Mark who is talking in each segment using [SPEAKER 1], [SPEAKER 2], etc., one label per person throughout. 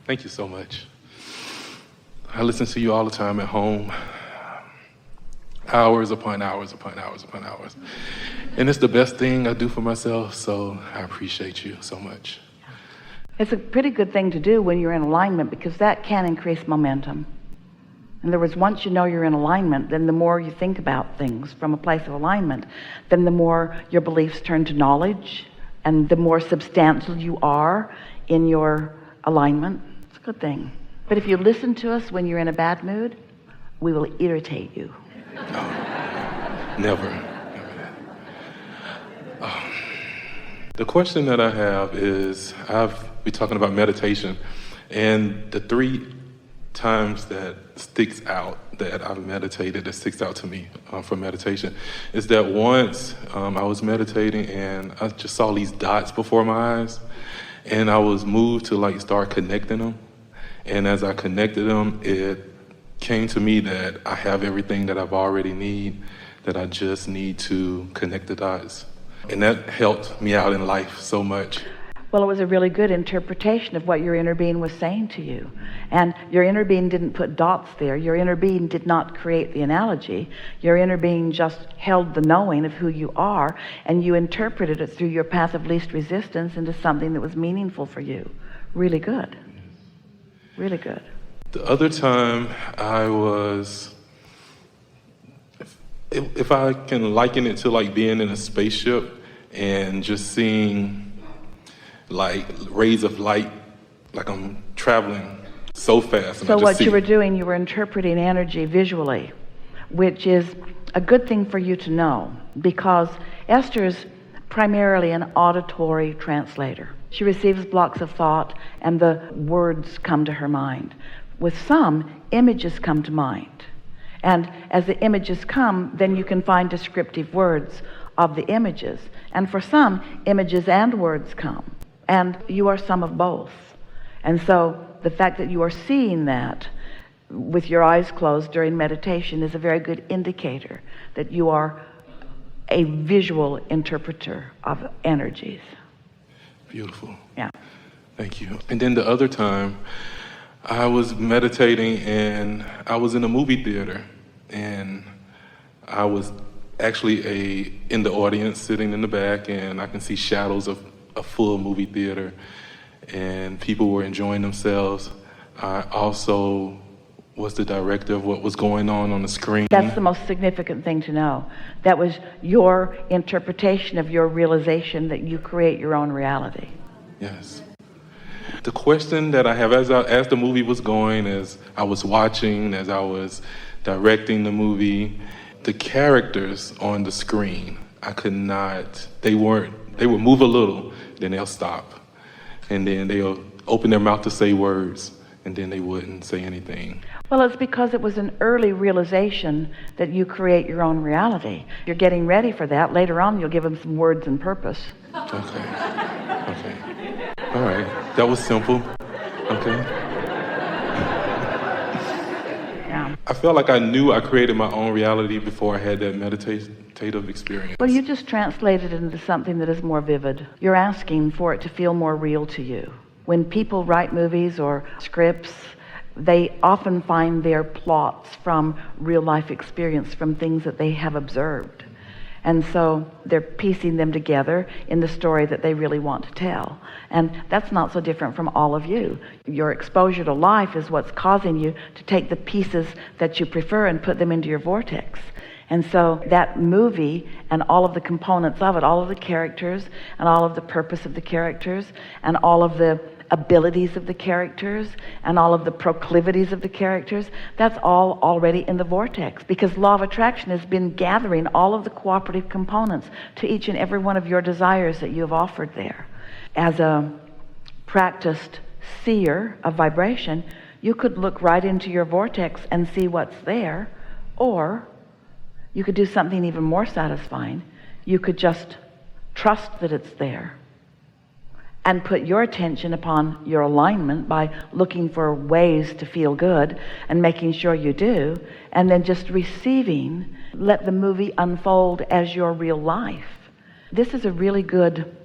[SPEAKER 1] Thank you so much. I listen to you all the time at home. Hours upon hours upon hours upon hours. And it's the best thing I do for myself, so I appreciate you so much.
[SPEAKER 2] It's a pretty good thing to do when you're in alignment, because that can increase momentum. In other words, once you know you're in alignment, then the more you think about things from a place of alignment, then the more your beliefs turn to knowledge, and the more substantial you are in your alignment. It's a good thing. But if you listen to us when you're in a bad mood, we will irritate you.
[SPEAKER 1] Oh, never. The question that I have is, we're talking about meditation, and the 3 times that sticks out that I've meditated, that sticks out to me from meditation, is that once I was meditating and I just saw these dots before my eyes, and I was moved to start connecting them. And as I connected them, it came to me that I have everything that I've already need, that I just need to connect the dots. And that helped me out in life so much.
[SPEAKER 2] Well, it was a really good interpretation of what your inner being was saying to you. And your inner being didn't put dots there. Your inner being did not create the analogy. Your inner being just held the knowing of who you are, and you interpreted it through your path of least resistance into something that was meaningful for you. Really good. Really good.
[SPEAKER 1] The other time I was, if I can liken it to being in a spaceship and just seeing rays of light, I'm traveling so fast.
[SPEAKER 2] So what you were doing, you were interpreting energy visually, which is a good thing for you to know, because Esther is primarily an auditory translator. She receives blocks of thought and the words come to her mind. With some, images come to mind. And as the images come, then you can find descriptive words of the images. And for some, images and words come. And you are some of both. And so the fact that you are seeing that with your eyes closed during meditation is a very good indicator that you are a visual interpreter of energies.
[SPEAKER 1] Beautiful.
[SPEAKER 2] Yeah.
[SPEAKER 1] Thank you. And then the other time, I was meditating and I was in a movie theater, and I was actually in the audience sitting in the back, and I can see shadows of a full movie theater, and people were enjoying themselves. I also was the director of what was going on the screen.
[SPEAKER 2] That's the most significant thing to know. That was your interpretation of your realization that you create your own reality.
[SPEAKER 1] Yes. The question that I have as the movie was going, as I was watching, as I was directing the movie, the characters on the screen, I could not, they would move a little, then they'll stop. And then they'll open their mouth to say words, and then they wouldn't say anything.
[SPEAKER 2] Well, it's because it was an early realization that you create your own reality. You're getting ready for that. Later on, you'll give them some words and purpose.
[SPEAKER 1] Okay. All right. That was simple. Okay.
[SPEAKER 2] Yeah.
[SPEAKER 1] I felt like I knew I created my own reality before I had that meditative experience.
[SPEAKER 2] Well, you just translated it into something that is more vivid. You're asking for it to feel more real to you. When people write movies or scripts, they often find their plots from real life experience, from things that they have observed. And so they're piecing them together in the story that they really want to tell. And that's not so different from all of you. Your exposure to life is what's causing you to take the pieces that you prefer and put them into your vortex. And so that movie and all of the components of it, all of the characters and all of the purpose of the characters and all of the abilities of the characters and all of the proclivities of the characters, that's all already in the vortex, because law of attraction has been gathering all of the cooperative components to each and every one of your desires that you have offered there. As a practiced seer of vibration, you could look right into your vortex and see what's there, or you could do something even more satisfying. You could just trust that it's there and put your attention upon your alignment by looking for ways to feel good and making sure you do, and then just receiving. Let the movie unfold as your real life. This is a really good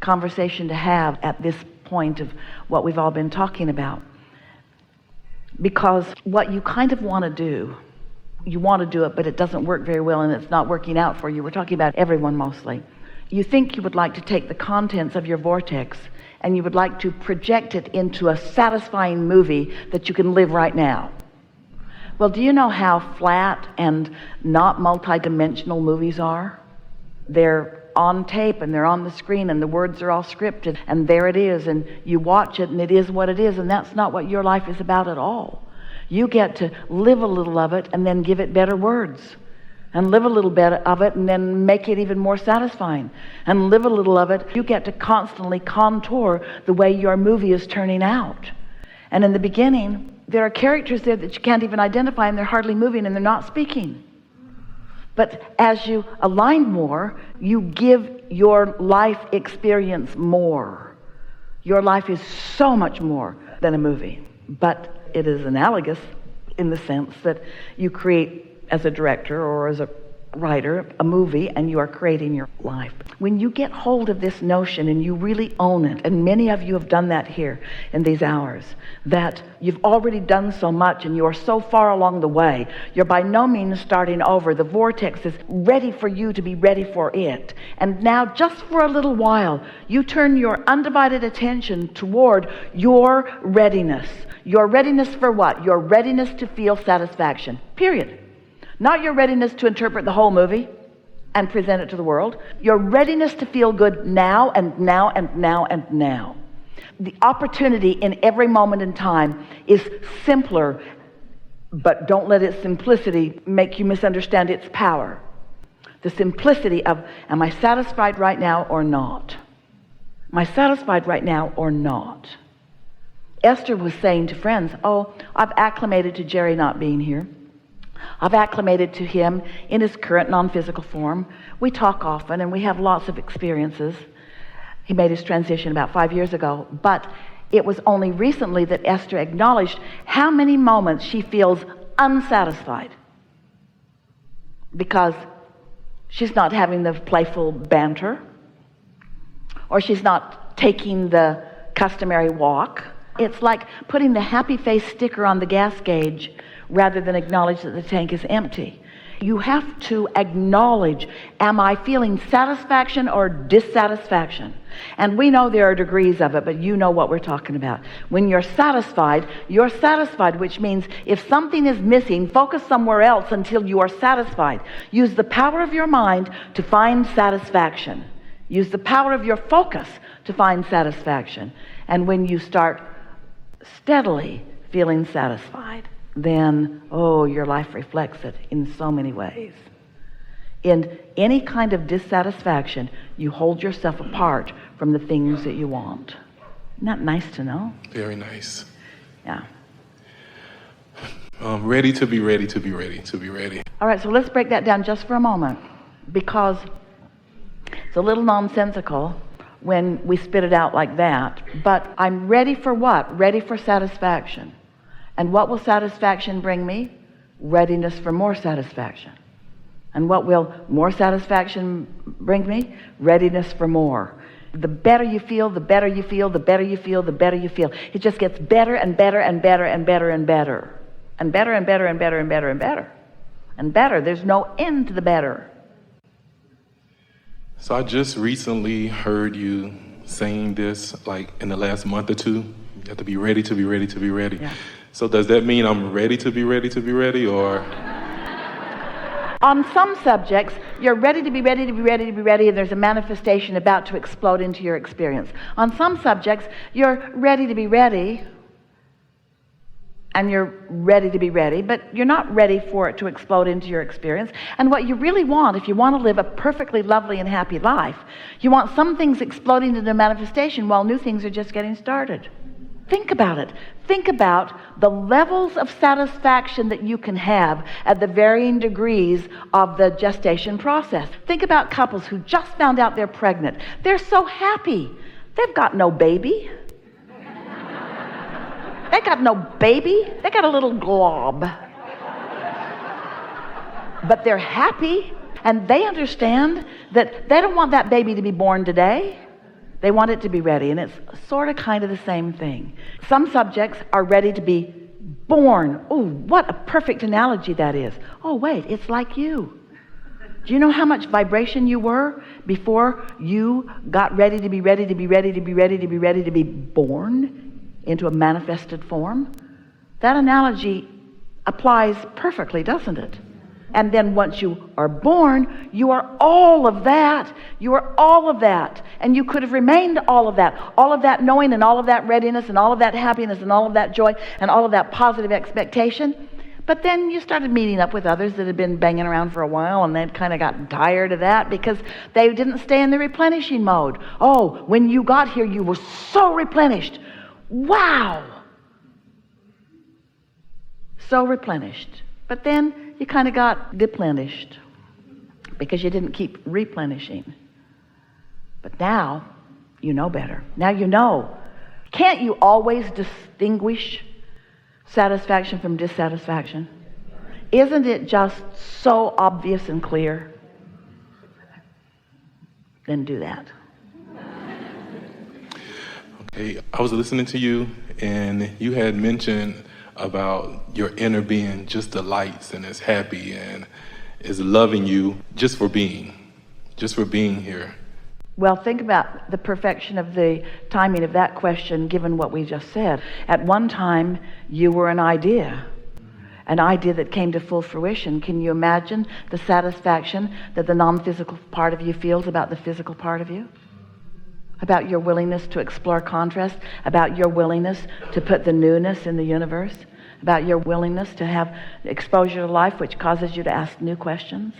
[SPEAKER 2] conversation to have at this point of what we've all been talking about. Because what you kind of want to do, you want to do it, but it doesn't work very well and it's not working out for you. We're talking about everyone mostly. You think you would like to take the contents of your vortex and you would like to project it into a satisfying movie that you can live right now. Well, do you know how flat and not multidimensional movies are? They're on tape and they're on the screen and the words are all scripted and there it is and you watch it and it is what it is, and that's not what your life is about at all. You get to live a little of it and then give it better words, and live a little bit of it and then make it even more satisfying, and live a little of it. You get to constantly contour the way your movie is turning out. And in the beginning, there are characters there that you can't even identify, and they're hardly moving and they're not speaking. But as you align more, you give your life experience more. Your life is so much more than a movie. But it is analogous in the sense that you create, as a director or as a writer, a movie, and you are creating your life. When you get hold of this notion and you really own it, and many of you have done that here in these hours, that you've already done so much and you are so far along the way, you're by no means starting over. The vortex is ready for you to be ready for it. And now, just for a little while, you turn your undivided attention toward your readiness. Your readiness for what? Your readiness to feel satisfaction, period. Not your readiness to interpret the whole movie and present it to the world. Your readiness to feel good now and now and now and now. The opportunity in every moment in time is simpler, but don't let its simplicity make you misunderstand its power. The simplicity of, am I satisfied right now or not? Am I satisfied right now or not? Esther was saying to friends, oh, I've acclimated to Jerry not being here. I've acclimated to him in his current non-physical form. We talk often and we have lots of experiences. He made his transition about 5 years ago, but it was only recently that Esther acknowledged how many moments she feels unsatisfied because she's not having the playful banter, or she's not taking the customary walk. It's like putting the happy face sticker on the gas gauge rather than acknowledge that the tank is empty. You have to acknowledge, am I feeling satisfaction or dissatisfaction? And we know there are degrees of it, but you know what we're talking about. When you're satisfied, which means if something is missing, focus somewhere else until you are satisfied. Use the power of your mind to find satisfaction. Use the power of your focus to find satisfaction. And when you start steadily feeling satisfied, then, your life reflects it in so many ways. In any kind of dissatisfaction, you hold yourself apart from the things that you want. Isn't that nice to know?
[SPEAKER 1] Very nice.
[SPEAKER 2] Yeah.
[SPEAKER 1] Ready to be ready to be ready to be ready.
[SPEAKER 2] All right, so let's break that down just for a moment, because it's a little nonsensical when we spit it out like that. But I'm ready for what? Ready for satisfaction. And what will satisfaction bring me? Readiness for more satisfaction. And what will more satisfaction bring me? Readiness for more. The better you feel, the better you feel, the better you feel, the better you feel. It just gets better and better and better and better and better. And better and better and better and better and better. And better. There's no end to the better.
[SPEAKER 1] So I just recently heard you saying this, like in the last month or two. You have to be ready to be ready to be ready.
[SPEAKER 2] Yeah.
[SPEAKER 1] So does that mean I'm ready to be ready to be ready, or?
[SPEAKER 2] On some subjects, you're ready to be ready to be ready to be ready, and there's a manifestation about to explode into your experience. On some subjects, you're ready to be ready, and you're ready to be ready, but you're not ready for it to explode into your experience. And what you really want, if you want to live a perfectly lovely and happy life, you want some things exploding into manifestation while new things are just getting started. Think about it. Think about the levels of satisfaction that you can have at the varying degrees of the gestation process. Think about couples who just found out they're pregnant. They're so happy. They've got no baby. They got no baby. They got a little glob. But they're happy, and they understand that they don't want that baby to be born today. They want it to be ready, and it's sort of kind of the same thing. Some subjects are ready to be born. Oh, what a perfect analogy that is. Oh, wait, it's like you. Do you know how much vibration you were before you got ready to be ready to be ready to be ready to be ready to be born into a manifested form? That analogy applies perfectly, doesn't it? And then once you are born, you are all of that. You are all of that. And you could have remained all of that knowing and all of that readiness and all of that happiness and all of that joy and all of that positive expectation. But then you started meeting up with others that had been banging around for a while, and they'd kind of gotten tired of that because they didn't stay in the replenishing mode. Oh, when you got here, you were so replenished. Wow! So replenished. But then you kind of got deplenished because you didn't keep replenishing. But now you know better. Now you know. Can't you always distinguish satisfaction from dissatisfaction? Isn't it just so obvious and clear? Then do that.
[SPEAKER 1] Okay, I was listening to you, and you had mentioned about your inner being just delights and is happy and is loving you just for being here.
[SPEAKER 2] Well, think about the perfection of the timing of that question given what we just said. At one time, you were an idea that came to full fruition. Can you imagine the satisfaction that the non-physical part of you feels about the physical part of you? About your willingness to explore contrast, about your willingness to put the newness in the universe, about your willingness to have exposure to life which causes you to ask new questions.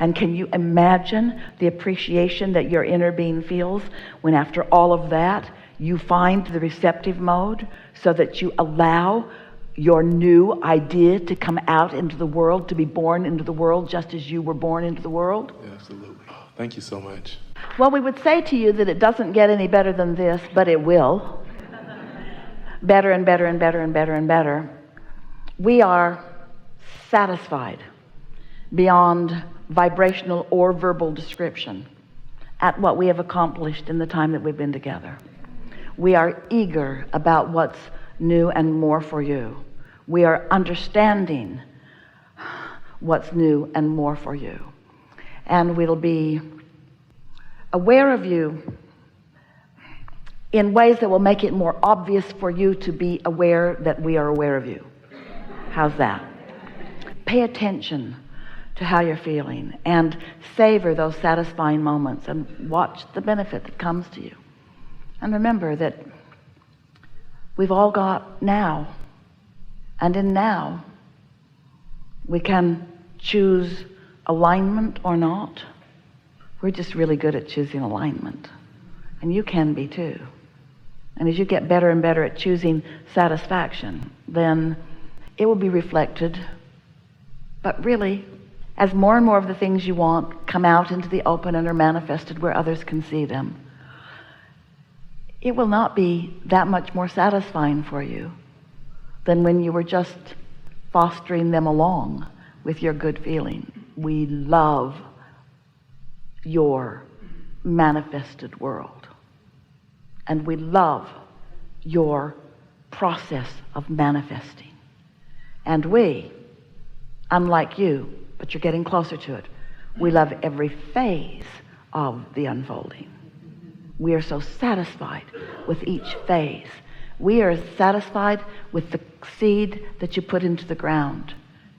[SPEAKER 2] And can you imagine the appreciation that your inner being feels when after all of that you find the receptive mode so that you allow your new idea to come out into the world, to be born into the world just as you were born into the world?
[SPEAKER 1] Yeah, absolutely. Oh, thank you so much.
[SPEAKER 2] Well, we would say to you that it doesn't get any better than this, but it will. Better and better and better and better and better. We are satisfied beyond vibrational or verbal description at what we have accomplished in the time that we've been together. We are eager about what's new and more for you. We are understanding what's new and more for you. And we'll be aware of you in ways that will make it more obvious for you to be aware that we are aware of you. How's that? Pay attention to how you're feeling and savor those satisfying moments and watch the benefit that comes to you. And remember that we've all got now, and in now we can choose alignment or not. We're just really good at choosing alignment, and you can be too. And as you get better and better at choosing satisfaction, then it will be reflected. But really, as more and more of the things you want come out into the open and are manifested where others can see them, it will not be that much more satisfying for you than when you were just fostering them along with your good feeling. We love your manifested world, and we love your process of manifesting. And we, unlike you, but you're getting closer to it, we love every phase of the unfolding. We are so satisfied with each phase. We are satisfied with the seed that you put into the ground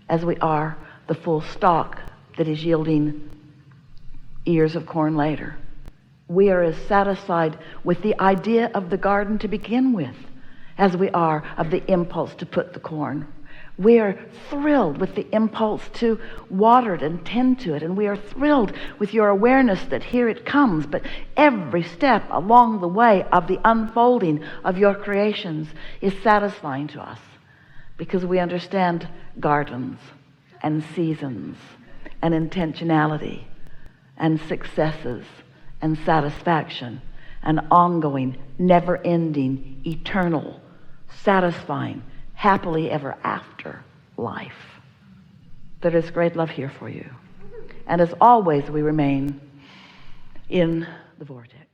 [SPEAKER 2] as we are the full stalk that is yielding ears of corn later. We are as satisfied with the idea of the garden to begin with as we are of the impulse to put the corn. We are thrilled with the impulse to water it and tend to it, and we are thrilled with your awareness that here it comes. But every step along the way of the unfolding of your creations is satisfying to us because we understand gardens and seasons and intentionality and successes and satisfaction and ongoing, never-ending, eternal, satisfying, happily ever after life. There is great love here for you. And as always, we remain in the vortex.